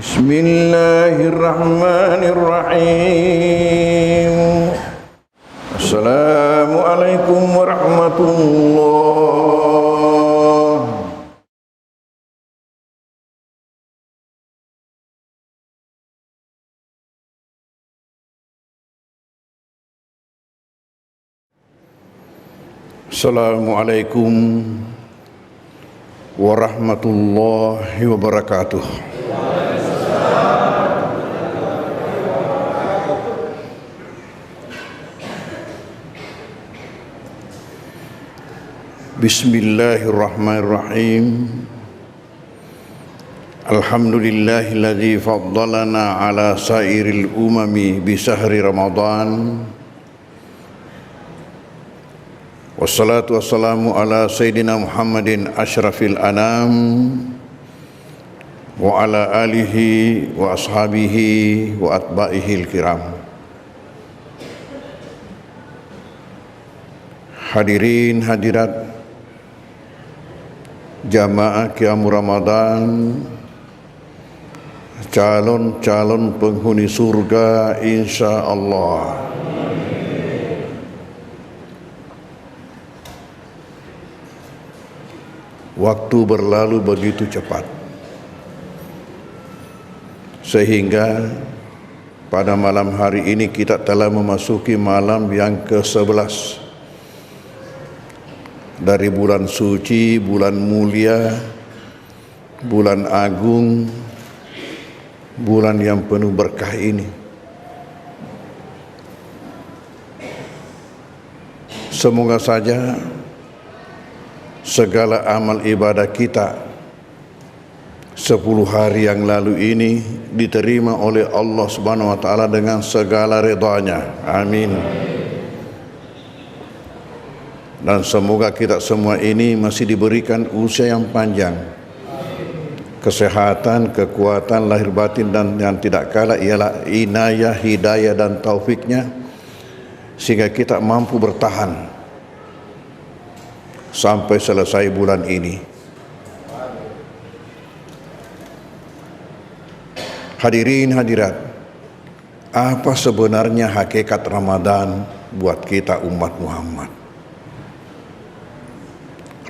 Bismillahirrahmanirrahim. Assalamualaikum warahmatullahi. Assalamualaikum warahmatullahi wabarakatuh. Bismillahirrahmanirrahim. Alhamdulillahilladzi faddalana ala sairil umami bi syahri Ramadan. Wassalatu wassalamu ala sayyidina Muhammadin asyrafil anam wa ala alihi wa ashabihi wa atba'ihil kiram. Hadirin hadirat jamaah Qiyam Ramadan, calon-calon penghuni surga insya Allah. Waktu berlalu begitu cepat, sehingga pada malam hari ini kita telah memasuki malam yang ke-11 dari bulan suci, bulan mulia, bulan agung, bulan yang penuh berkah ini. Semoga saja segala amal ibadah kita 10 hari yang lalu ini diterima oleh Allah Subhanahu wa taala dengan segala ridha-Nya. Amin. Dan semoga kita semua ini masih diberikan usia yang panjang, kesehatan, kekuatan lahir batin, dan yang tidak kalah ialah inayah, hidayah dan taufiknya, sehingga kita mampu bertahan sampai selesai bulan ini. Hadirin hadirat, apa sebenarnya hakikat Ramadan buat kita umat Muhammad?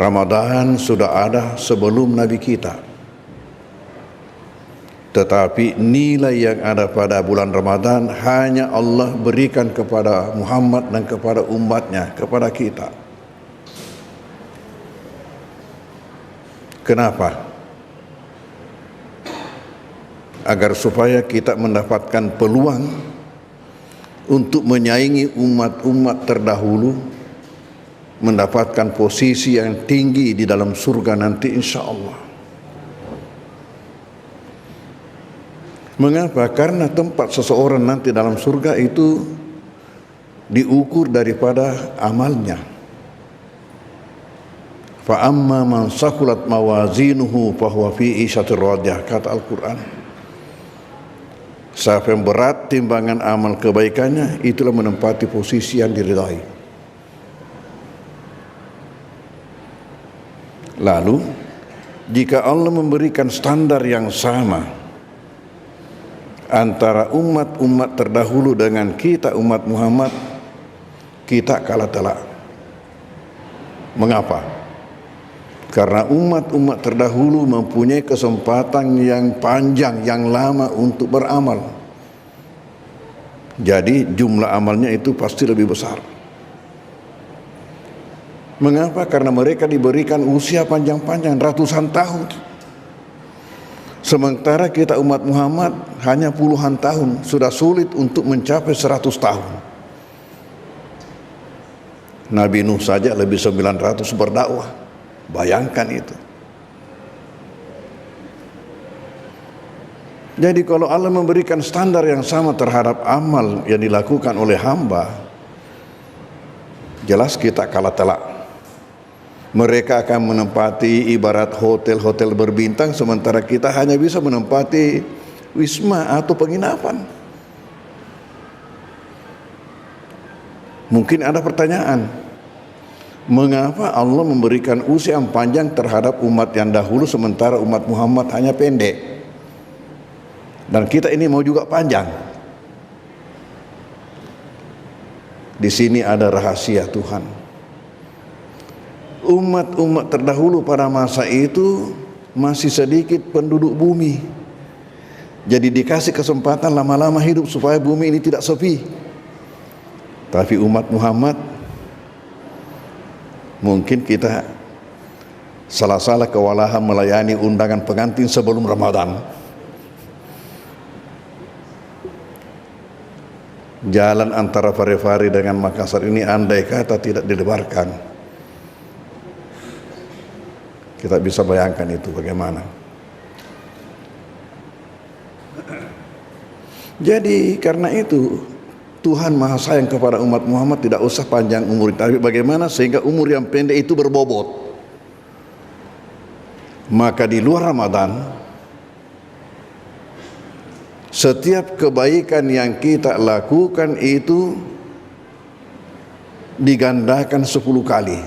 Ramadan sudah ada sebelum Nabi kita, tetapi nilai yang ada pada bulan Ramadan hanya Allah berikan kepada Muhammad dan kepada umatnya, kepada kita. Kenapa? Agar supaya kita mendapatkan peluang untuk menyaingi umat-umat terdahulu, mendapatkan posisi yang tinggi di dalam surga nanti insya Allah. Mengapa? Karena tempat seseorang nanti dalam surga itu diukur daripada amalnya. Fa amma man saqulat mawazinuhu fa huwa fi 'ishatir radiyah, kata Al-Qur'an. Siapa yang berat timbangan amal kebaikannya, itulah menempati posisi yang diridai. Lalu, jika Allah memberikan standar yang sama antara umat-umat terdahulu dengan kita umat Muhammad, kita kalah telak. Mengapa? Karena umat-umat terdahulu mempunyai kesempatan yang panjang, yang lama untuk beramal. Jadi jumlah amalnya itu pasti lebih besar. Mengapa? Karena mereka diberikan usia panjang-panjang, ratusan tahun. Sementara kita umat Muhammad hanya puluhan tahun, sudah sulit untuk mencapai 100 tahun. Nabi Nuh saja lebih 900 berdakwah. Bayangkan itu. Jadi kalau Allah memberikan standar yang sama terhadap amal yang dilakukan oleh hamba, jelas kita kalah telak. Mereka akan menempati ibarat hotel-hotel berbintang, sementara kita hanya bisa menempati wisma atau penginapan. Mungkin ada pertanyaan, mengapa Allah memberikan usia yang panjang terhadap umat yang dahulu sementara umat Muhammad hanya pendek? Dan kita ini mau juga panjang. Di sini ada rahasia Tuhan. Umat-umat terdahulu pada masa itu masih sedikit penduduk bumi. Jadi dikasih kesempatan lama-lama hidup supaya bumi ini tidak sepi. Tapi umat Muhammad, mungkin kita salah-salah kewalahan melayani undangan pengantin sebelum Ramadan. Jalan antara Parepare dengan Makassar ini andai kata tidak dilebarkan, kita bisa bayangkan itu bagaimana. Jadi karena itu Tuhan Maha Sayang kepada umat Muhammad, tidak usah panjang umur, tapi bagaimana sehingga umur yang pendek itu berbobot. Maka di luar Ramadan, setiap kebaikan yang kita lakukan itu digandakan 10 kali.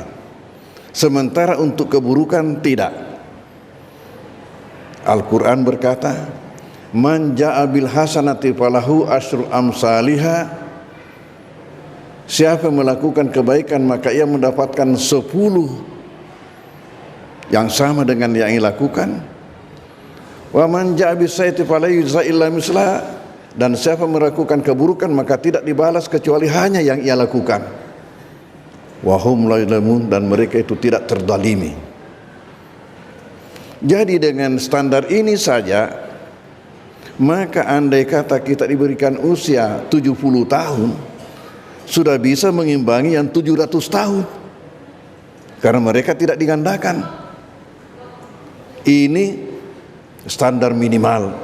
Sementara untuk keburukan tidak. Al-Quran berkata, Man ja'a bil hasanati falahu asyru amsalihha. Siapa melakukan kebaikan maka ia mendapatkan 10 yang sama dengan yang ia lakukan. Wa man ja'a bis sayyi'ati fala yujza illa mislah. Dan siapa melakukan keburukan maka tidak dibalas kecuali hanya yang ia lakukan. Wa hum la yuzlamun, dan mereka itu tidak terzalimi. Jadi dengan standar ini saja, maka andai kata kita diberikan usia 70 tahun, sudah bisa mengimbangi yang 700 tahun. Karena mereka tidak digandakan. Ini standar minimal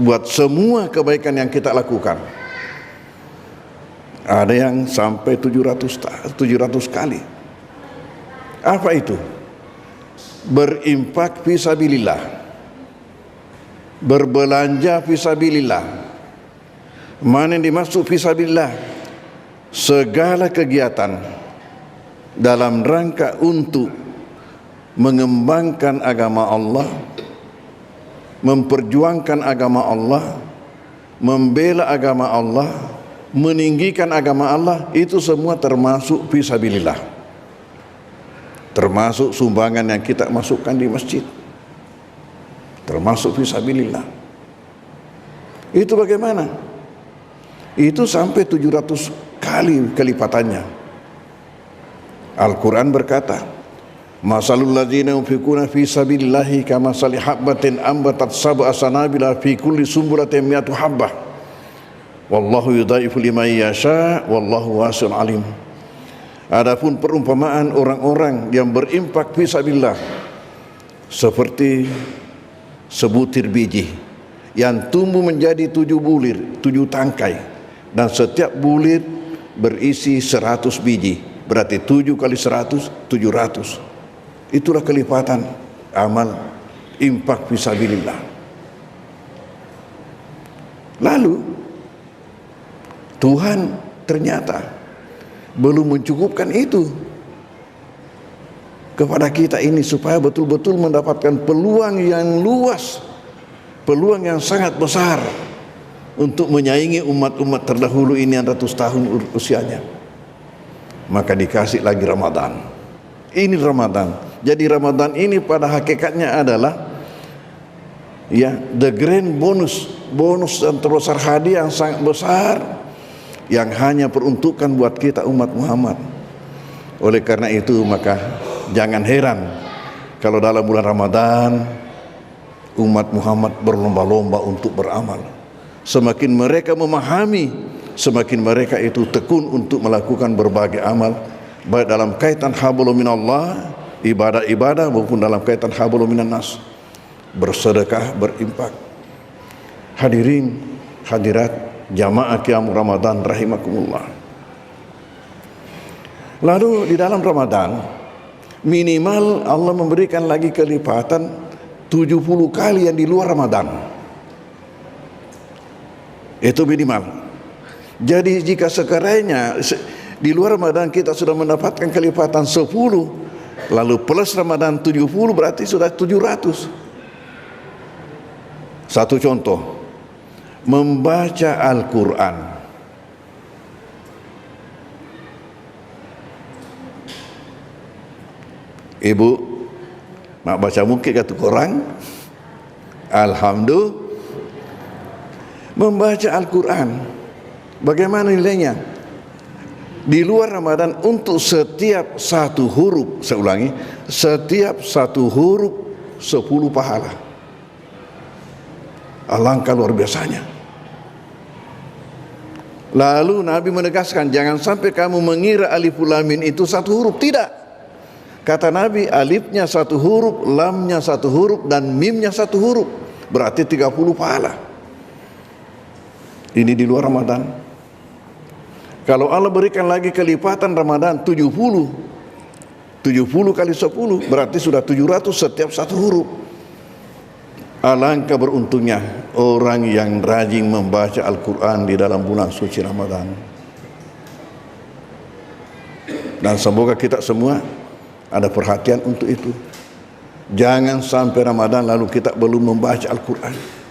buat semua kebaikan yang kita lakukan. Ada yang sampai 700 kali. Apa itu? Berinfak fisabilillah, berbelanja fisabilillah. Mana yang dimaksud fisabilillah? Segala kegiatan dalam rangka untuk mengembangkan agama Allah, memperjuangkan agama Allah, membela agama Allah, meninggikan agama Allah, itu semua termasuk fisabilillah. Termasuk sumbangan yang kita masukkan di masjid, termasuk fisabilillah. Itu bagaimana? Itu sampai 700 kali kelipatannya. Al-Quran berkata, Masalul ladzina yunfikuna fi sabilillahi kamasali habbatin ambatat sab'a sanabila fi kulli sumbulatin mi'atu habbah. Wallahu yudhaifu liman yasha wallahu wasi'un alim. Adapun perumpamaan orang-orang yang berinfak fi sabilillah seperti sebutir biji yang tumbuh menjadi 7 bulir, 7 tangkai, dan setiap bulir berisi 100 biji. Berarti 7 kali 100, 700. Itulah kelipatan amal infak fisabilillah. Lalu Tuhan ternyata belum mencukupkan itu kepada kita ini supaya betul-betul mendapatkan peluang yang luas, peluang yang sangat besar untuk menyaingi umat-umat terdahulu ini yang ratus tahun usianya. Maka dikasih lagi Ramadan. Ini Ramadan. Jadi Ramadan ini pada hakikatnya adalah the grand bonus dan terbesar hadiah yang sangat besar yang hanya peruntukan buat kita umat Muhammad. Oleh karena itu maka jangan heran kalau dalam bulan Ramadan umat Muhammad berlomba-lomba untuk beramal. Semakin mereka memahami, semakin mereka itu tekun untuk melakukan berbagai amal, baik dalam kaitan hablum minallah, ibadah-ibadah, maupun dalam kaitan hablum minan nas, bersedekah, berinfak. Hadirin hadirat jamaah qiyam Ramadan rahimakumullah. Lalu di dalam Ramadan minimal Allah memberikan lagi kelipatan 70 kali yang di luar Ramadan. Itu minimal. Jadi jika sekiranya di luar Ramadan kita sudah mendapatkan kelipatan 10, lalu plus Ramadan 70, berarti sudah 700. Satu contoh, membaca Al-Quran. Ibu nak baca mungkin kata korang, alhamdulillah. Membaca Al-Quran, bagaimana nilainya? Di luar Ramadan, untuk setiap satu huruf, saya ulangi, setiap satu huruf 10 pahala. Alangkah luar biasanya. Lalu Nabi menegaskan, jangan sampai kamu mengira alif lam mim itu satu huruf. Tidak. Kata Nabi, alifnya satu huruf, lamnya satu huruf, dan mimnya satu huruf. Berarti 30 pahala. Ini di luar Ramadan. Kalau Allah berikan lagi kelipatan Ramadan 70 kali 10, berarti sudah 700 setiap satu huruf. Alangkah beruntungnya orang yang rajin membaca Al-Quran di dalam bulan suci Ramadan. Dan semoga kita semua ada perhatian untuk itu. Jangan sampai Ramadan lalu kita belum membaca Al-Quran.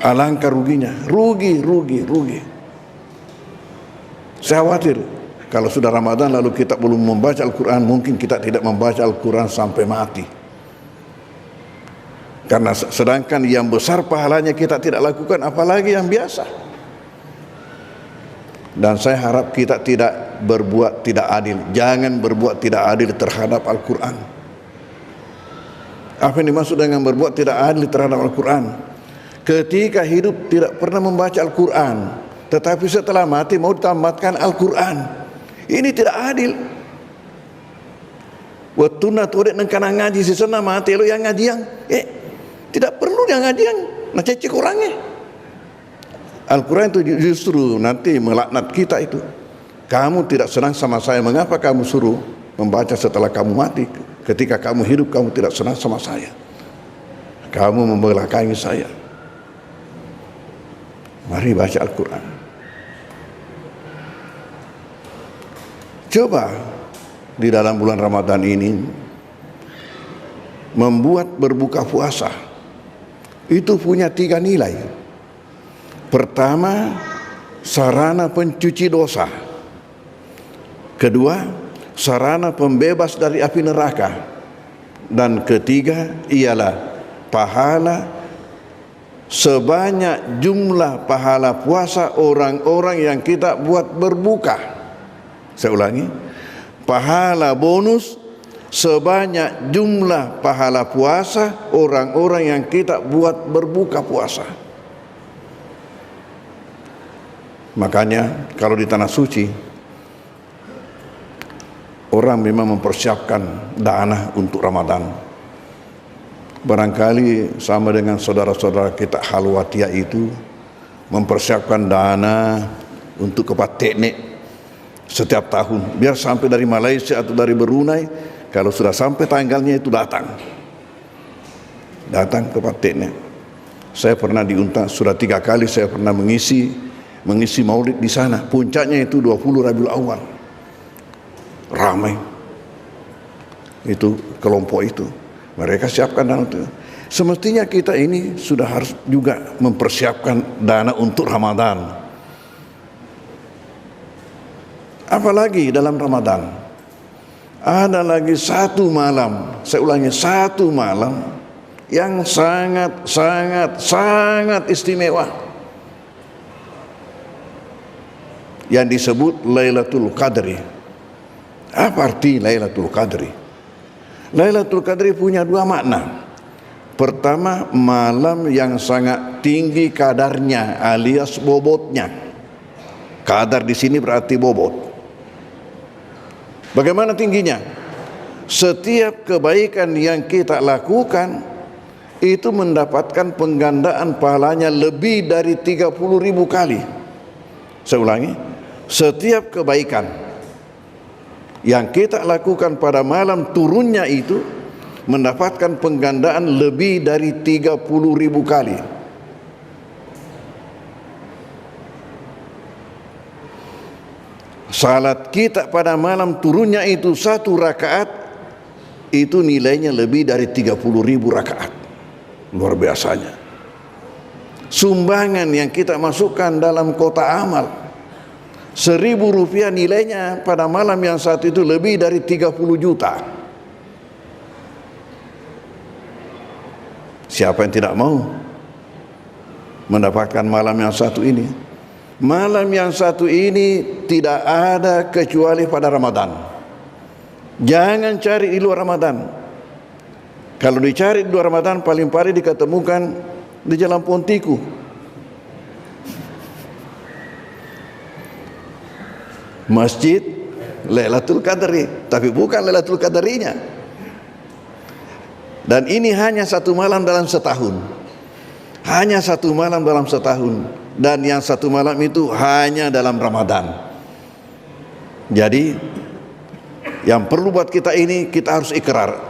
Alangkah ruginya, rugi. Saya khawatir kalau sudah Ramadan lalu kita belum membaca Al-Quran, mungkin kita tidak membaca Al-Quran sampai mati. Karena sedangkan yang besar pahalanya kita tidak lakukan, apalagi yang biasa. Dan saya harap kita tidak berbuat tidak adil. Jangan berbuat tidak adil terhadap Al-Quran. Apa yang dimaksud dengan berbuat tidak adil terhadap Al-Quran? Ketika hidup tidak pernah membaca Al-Quran, tetapi setelah mati mau ditamatkan Al-Quran. Ini tidak adil. Waktu nak tuh nak kena ngaji sesana mati lo yang ngaji yang tidak perlu yang ngaji yang nak cecek orangnya. Al-Quran itu justru nanti melaknat kita itu. Kamu tidak senang sama saya, mengapa kamu suruh membaca setelah kamu mati? Ketika kamu hidup kamu tidak senang sama saya, kamu membelakangi saya. Mari baca Al-Quran. Coba di dalam bulan Ramadan ini membuat berbuka puasa itu punya 3 nilai. Pertama, sarana pencuci dosa. Kedua, sarana pembebas dari api neraka. Dan ketiga ialah pahala sebanyak jumlah pahala puasa orang-orang yang kita buat berbuka. Saya ulangi, pahala bonus sebanyak jumlah pahala puasa orang-orang yang kita buat berbuka puasa. Makanya kalau di tanah suci orang memang mempersiapkan dana untuk Ramadan. Barangkali sama dengan saudara-saudara kita Halwatia itu mempersiapkan dana untuk ke Pateknek setiap tahun, biar sampai dari Malaysia atau dari Brunei, kalau sudah sampai tanggalnya itu datang ke Pateknek. Saya pernah diundang, sudah 3 kali saya pernah mengisi maulid di sana. Puncaknya itu 20 Rabiul Awal, ramai itu kelompok itu. Mereka siapkan dana itu. Semestinya kita ini sudah harus juga mempersiapkan dana untuk Ramadan. Apalagi dalam Ramadan ada lagi satu malam, saya ulangi, satu malam yang sangat istimewa, yang disebut Lailatul Qadri. Apa arti Lailatul Qadri? Lailatul Qadri punya 2 makna. Pertama, malam yang sangat tinggi kadarnya alias bobotnya. Kadar di sini berarti bobot. Bagaimana tingginya? Setiap kebaikan yang kita lakukan itu mendapatkan penggandaan pahalanya lebih dari 30.000 kali. Saya ulangi, setiap kebaikan yang kita lakukan pada malam turunnya itu mendapatkan penggandaan lebih dari 30.000 kali. Salat kita pada malam turunnya itu 1 rakaat itu nilainya lebih dari 30.000 rakaat. Luar biasanya. sumbangan yang kita masukkan dalam kotak amal, 1.000 rupiah nilainya pada malam yang satu itu lebih dari 30 juta. Siapa yang tidak mau mendapatkan malam yang satu ini? Malam yang satu ini tidak ada kecuali pada Ramadan. Jangan cari di luar Ramadan. Kalau dicari di luar Ramadan, paling paling diketemukan di Jalan Pontiku. Masjid Lailatul Qadri, tapi bukan Lailatul Qadrinya. Dan ini hanya satu malam dalam setahun. Hanya satu malam dalam setahun. Dan yang satu malam itu hanya dalam Ramadan. Jadi yang perlu buat kita ini, kita harus ikrar.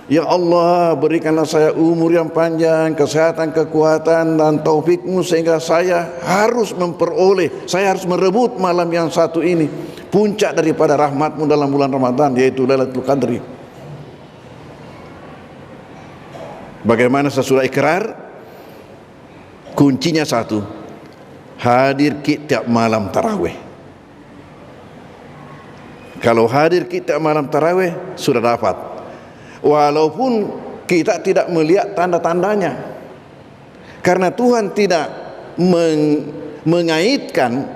Ya Allah, berikanlah saya umur yang panjang, kesehatan, kekuatan dan taufikmu, sehingga saya harus memperoleh, saya harus merebut malam yang satu ini, puncak daripada rahmatmu dalam bulan Ramadan, yaitu Lailatul Qadri. Bagaimana sesudah ikrar? Kuncinya satu, hadir tiap malam tarawih. Kalau hadir tiap malam tarawih, sudah dapat. Walaupun kita tidak melihat tanda-tandanya, karena Tuhan tidak mengaitkan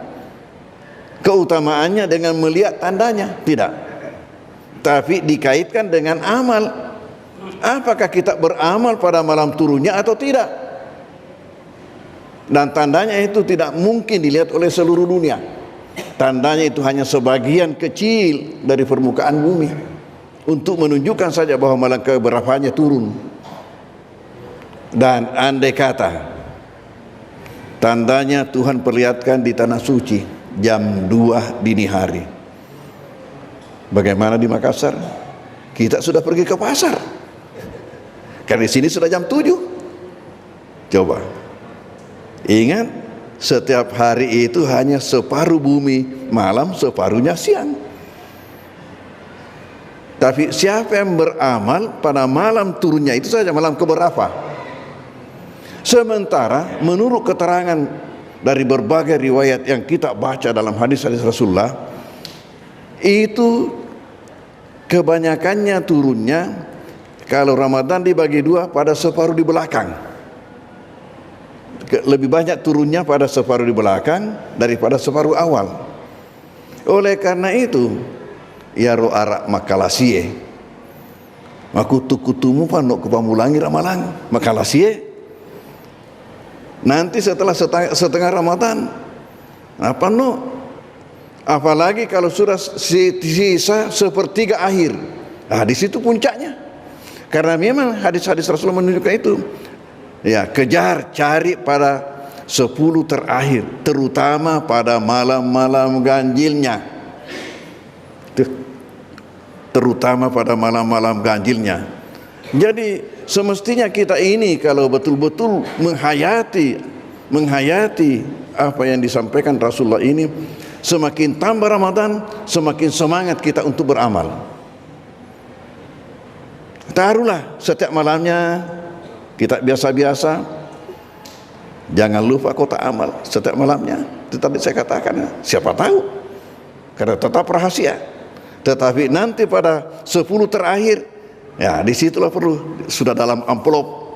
keutamaannya dengan melihat tandanya, tidak, tapi dikaitkan dengan amal. Apakah kita beramal pada malam turunnya atau tidak? Dan tandanya itu tidak mungkin dilihat oleh seluruh dunia. Tandanya itu hanya sebagian kecil dari permukaan bumi, untuk menunjukkan saja bahwa malam keberapanya turun. Dan andai kata tandanya Tuhan perlihatkan di tanah suci jam 2 dini hari, bagaimana di Makassar? Kita sudah pergi ke pasar, karena di sini sudah jam 7. Coba ingat, setiap hari itu hanya separuh bumi malam, separuhnya siang. Tapi siapa yang beramal pada malam turunnya itu saja, malam keberapa? Sementara menurut keterangan dari berbagai riwayat yang kita baca dalam hadis-hadis Rasulullah, itu kebanyakannya turunnya, kalau Ramadan dibagi dua, pada separuh di belakang. Lebih banyak turunnya pada separuh di belakang daripada separuh awal. Oleh karena itu, ya ro arak makalasie maku tukutumu panok kepamulangi ramalang makalasie. Nanti setelah setengah Ramadan apa no, apalagi kalau sudah sisa sepertiga akhir, nah di situ puncaknya. Karena memang hadis-hadis Rasulullah menunjukkan itu. Ya, kejar, cari pada 10 terakhir, terutama pada malam-malam ganjilnya. Terutama pada malam-malam ganjilnya. Jadi semestinya kita ini kalau betul-betul menghayati apa yang disampaikan Rasulullah ini, semakin tambah Ramadan, semakin semangat kita untuk beramal. Taruhlah setiap malamnya kita biasa-biasa, jangan lupa kotak amal setiap malamnya. Tetapi saya katakan, siapa tahu, karena tetap rahasia. Tetapi nanti pada 10 terakhir, ya disitulah perlu, sudah dalam amplop,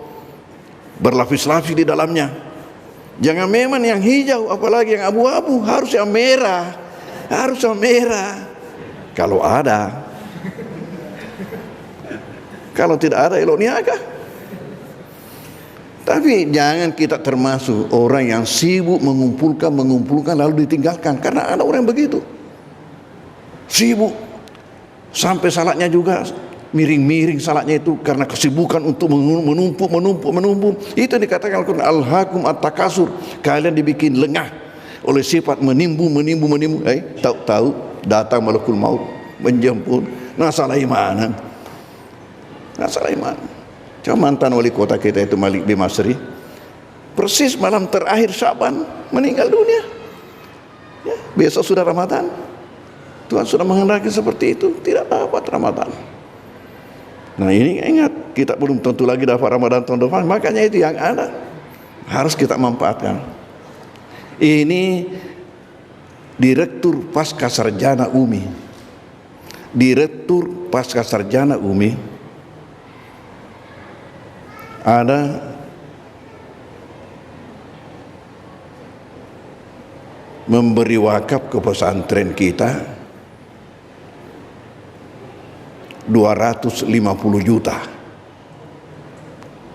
berlapis-lapis di dalamnya. Jangan memang yang hijau, apalagi yang abu-abu, harus yang merah, harus yang merah. Kalau ada, kalau tidak ada elok niaga. Tapi jangan kita termasuk orang yang sibuk mengumpulkan lalu ditinggalkan, karena ada orang yang begitu. Sibuk sampai salatnya juga miring-miring, salatnya itu karena kesibukan untuk menumpuk. Itu dikatakan Al-Quran, alhaakum at-takasur, kalian dibikin lengah oleh sifat menimbu. Tahu-tahu datang malakul maut menjemput. Salah iman. Cuma mantan wali kota kita itu Malik bin Masri, persis malam terakhir Syaban meninggal dunia. Ya, besok sudah Ramadan. Tuhan sudah menghendaki seperti itu, tidak dapat Ramadan. Nah ini ingat, kita belum tentu lagi dapat Ramadan tahun depan. Makanya itu yang ada, harus kita manfaatkan. Ini Direktur Pasca Sarjana UMI, Direktur Pasca Sarjana UMI ada memberi wakaf ke pesantren kita 250 juta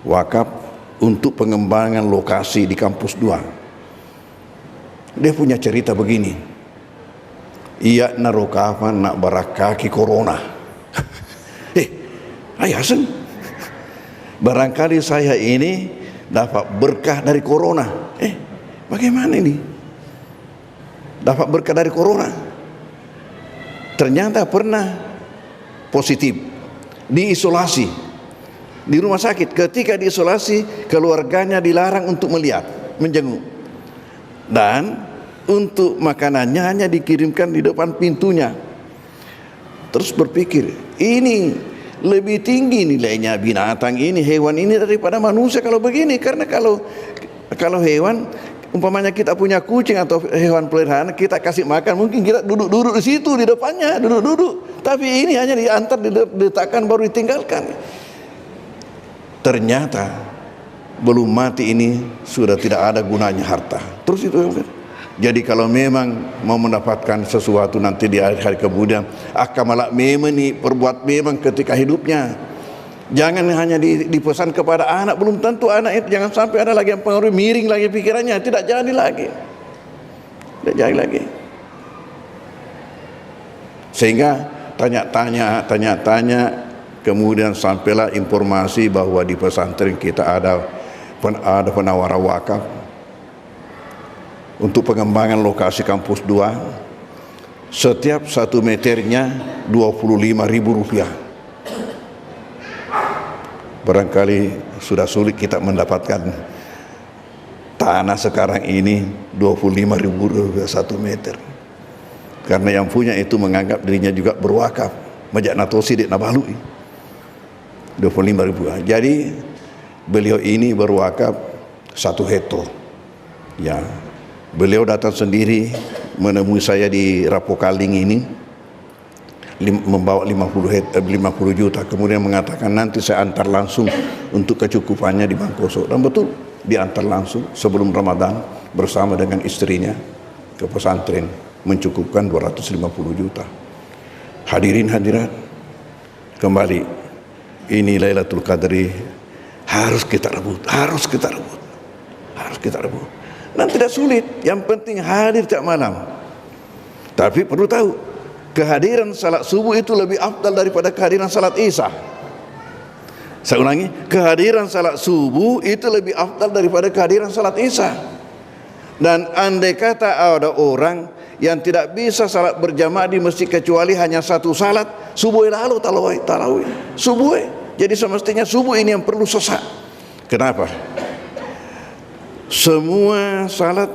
wakaf untuk pengembangan lokasi di kampus 2. Dia punya cerita begini, iya narokafan nak barakaki corona. Ayasan, barangkali saya ini dapat berkah dari corona. Bagaimana ini? Dapat berkah dari corona. Ternyata pernah positif, diisolasi di rumah sakit. Ketika diisolasi, keluarganya dilarang untuk melihat, menjenguk, dan untuk makanannya hanya dikirimkan di depan pintunya. Terus berpikir, ini lebih tinggi nilainya binatang ini, hewan ini daripada manusia kalau begini. Karena kalau hewan, umpamanya kita punya kucing atau hewan peliharaan, kita kasih makan, mungkin kita duduk-duduk di situ di depannya, duduk-duduk. Tapi ini hanya diantar, diletakkan baru ditinggalkan. Ternyata belum mati ini sudah tidak ada gunanya harta. Terus itu. Jadi kalau memang mau mendapatkan sesuatu nanti di hari kemudian, malah memang ini perbuat memang ketika hidupnya. Jangan hanya dipesan kepada anak, belum tentu anak itu, jangan sampai ada lagi yang pengaruh, miring lagi pikirannya, tidak jadi lagi. Tidak jadi lagi. Sehingga tanya-tanya, kemudian sampailah informasi bahwa di pesantren kita ada penawaran wakaf untuk pengembangan lokasi kampus 2. Setiap 1 meternya 25.000 rupiah. Barangkali sudah sulit kita mendapatkan tanah sekarang ini 25.000 rupiah 1 meter. Karena yang punya itu menganggap dirinya juga berwakaf. Majak natosi dek nabalui 25.000. Jadi beliau ini berwakaf 1 hektar. Ya. Beliau datang sendiri menemui saya di Rapokaling ini, membawa 50 juta, kemudian mengatakan nanti saya antar langsung untuk kecukupannya di Bangkoso. Dan betul, diantar langsung sebelum Ramadan bersama dengan istrinya ke pesantren, mencukupkan 250 juta. Hadirin hadirat, kembali, ini Lailatul Qadri harus kita rebut. Dan tidak sulit, yang penting hadir tiap malam. Tapi perlu tahu, kehadiran salat subuh itu lebih afdal daripada kehadiran salat isya. Saya ulangi, kehadiran salat subuh itu lebih afdal daripada kehadiran salat isya. Dan andai kata ada orang yang tidak bisa salat berjamaah di masjid kecuali hanya 1 salat, subuh lalu tarawih. Subuh. Jadi semestinya subuh ini yang perlu sesak. Kenapa? Semua salat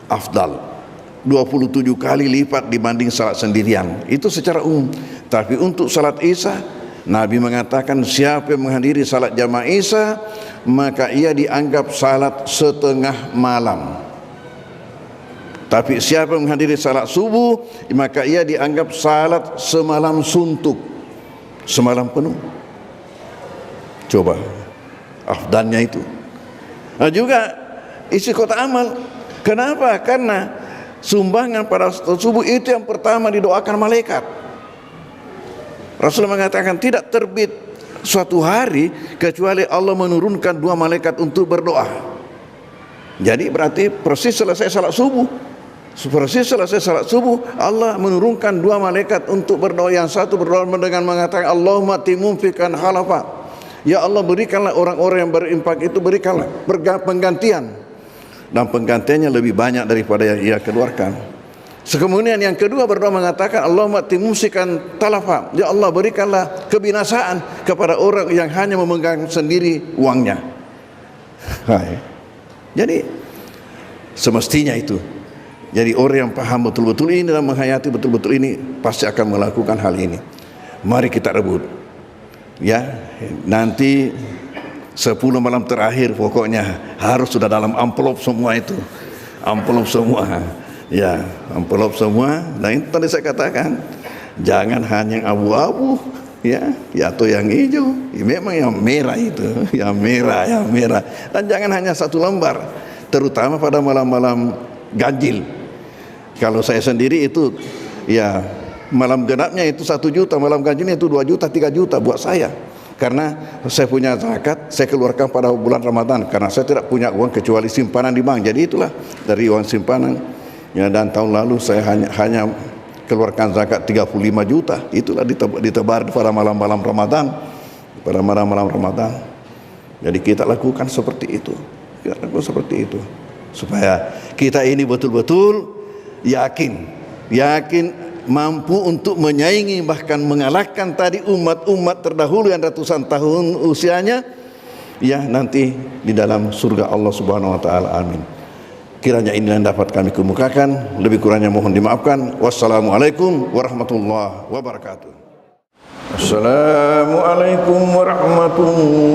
afdal 27 kali lipat dibanding salat sendirian, itu secara umum. Tapi untuk salat isya, Nabi mengatakan siapa yang menghadiri salat jamaah isya, maka ia dianggap salat setengah malam. Tapi siapa yang menghadiri salat subuh, maka ia dianggap salat semalam suntuk, semalam penuh. Coba afdalnya itu. Nah juga isi kotak amal. Kenapa? Karena sumbangan pada subuh itu yang pertama didoakan malaikat. Rasulullah mengatakan tidak terbit suatu hari kecuali Allah menurunkan 2 malaikat untuk berdoa. Jadi berarti persis selesai salat subuh, Allah menurunkan 2 malaikat untuk berdoa. Yang satu berdoa dengan mengatakan Allahumma timumfikan khalafa, ya Allah berikanlah orang-orang yang berinfak itu, berikanlah penggantian, dan penggantiannya lebih banyak daripada yang ia keluarkan. Kemudian yang kedua berdoa mengatakan Allahumma timumsikan talafa, ya Allah berikanlah kebinasaan kepada orang yang hanya memegang sendiri uangnya. Jadi semestinya itu. Jadi orang yang paham betul-betul ini dan menghayati betul-betul ini pasti akan melakukan hal ini. Mari kita rebut. Ya, nanti 10 malam terakhir pokoknya harus sudah dalam amplop semua itu. Amplop semua. Ya, amplop semua. Nah, itu tadi saya katakan, jangan hanya yang abu-abu, ya atau yang hijau. Ya, memang yang merah itu, yang merah. Dan jangan hanya 1 lembar, terutama pada malam-malam ganjil. Kalau saya sendiri itu, ya malam genapnya itu 1 juta, malam ganjilnya itu 2 juta, 3 juta buat saya. Karena saya punya zakat, saya keluarkan pada bulan Ramadan, karena saya tidak punya uang kecuali simpanan di bank. Jadi itulah dari uang simpanan. Ya, dan tahun lalu saya hanya keluarkan zakat 35 juta. Itulah ditebar pada malam-malam Ramadan, pada malam-malam Ramadan. Jadi kita lakukan seperti itu. Kita lakukan seperti itu supaya kita ini betul-betul yakin mampu untuk menyaingi, bahkan mengalahkan tadi umat-umat terdahulu yang ratusan tahun usianya, ya nanti di dalam surga Allah Subhanahu wa taala. Amin. Kiranya ini yang dapat kami kemukakan, lebih kurangnya mohon dimaafkan. Wassalamualaikum warahmatullahi wabarakatuh. Assalamualaikum warahmatullahi